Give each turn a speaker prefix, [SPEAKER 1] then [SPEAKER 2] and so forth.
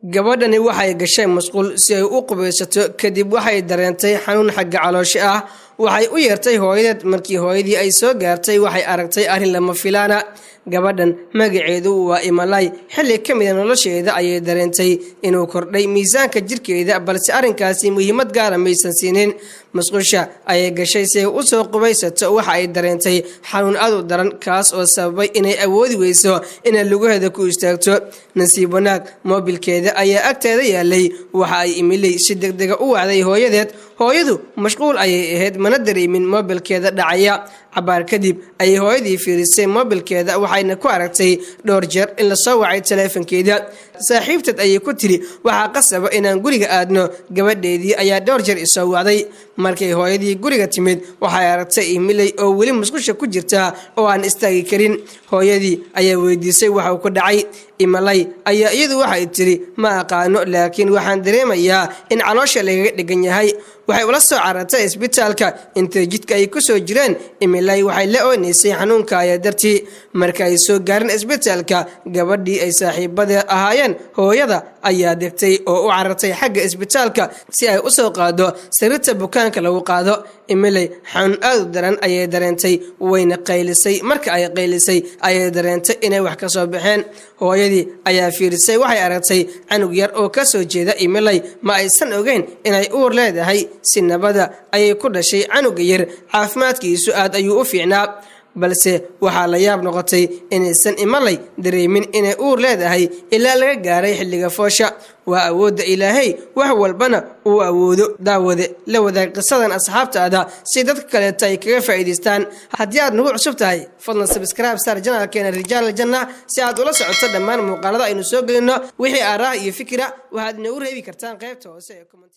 [SPEAKER 1] gabadhani waxay gashay masquul si ay u qubaysato kadib waxay dareentay xanuun xagga caloosha ah waxay u yeertay hooyadeed markii hooyadii ay soo gaartay waxay aragtay arrin lama filaana gabadhan magaceedu waa Imalay xilli kamid ah nolosheeda ayay dareentay inuu kordhay miisaanka jirkeeda balse arrinkaasi muhiimad gaar ah maysan siinin masquusha ayay gashay si ay u soo qubaysato waxa ay dareentay xanuun aad u daran kaas oo sababay inay awoodi weyso inay lugaheeda ku istaagto nasiib wanaag moobilkeeda ayaa agteeda yaalay waxa ay Imalay si degdeg ah u wacday hooyadeed hooyadu mashquul ayay ahayd mana dareemin moobilkeeda dhacaya cabaar kadib ay hooyadii fiirisay moobilkeeda waxayna ku aragtay dhowr jeer in la soo wacay taleefankeeda saaxiibteed ayay ku tiri waxa qasab inaan guriga aadno gabadheedii ayaa dhowr jeer isoo wacday markay hooyadii guriga timid waxay aragtay Imalay oo weli musqusha ku jirta oo aan istaagi karin hooyadii ayaa weydiisay waxa ku dhacay Imalay ayaa iyadu waxay tiri ma aqaano laakiin waxaan dareemayaa in caloosha laga dhigan yahay waxay ula soo carartay isbitaalka inta jidka ay ku soo jireen Imalay waxay la ooneysay xanuunka ay dartii markay ay soo gaarin isbitaalka gabadhii ay saaxiibada ahaayeen hooyada ayaa degtay oo u carartay xagga isbitaalka si ay u soo qaado sariirta bukaanka lagu qaado Imalay xanuun aad u daran ayay dareentay wayna qaylisay marka ay qaylisay ayay dareentay inay wax ka soo baxeen hooyadii ayaa fiirisay waxay aragtay canug yar oo ka soo jeeda Imalay ma aysan ogeyn inay uur leedahay si nabada ayay ku dhashay canug yar caafimaadkiisu aad ayuu u fiicnaa balse waxa la yaab noqotay inaysan Imalay dareemin inay uur leedahay ilaa laga gaaray xilliga foosha waa awoodda Ilaahay wax walbana uu awoodo daawade la wadaag qisadan asxaabtaada si dadka kale ay kaga faa'iideystaan haddii aad nagu cusub tahay fadlan subscribe sar channelkeena Rijaal Janna si aad ula socoto dhammaan muuqaalada aynu soo gelino wixii aaraa iyo fikra waxaad nagu reebi kartaan qaybta hoose ee comment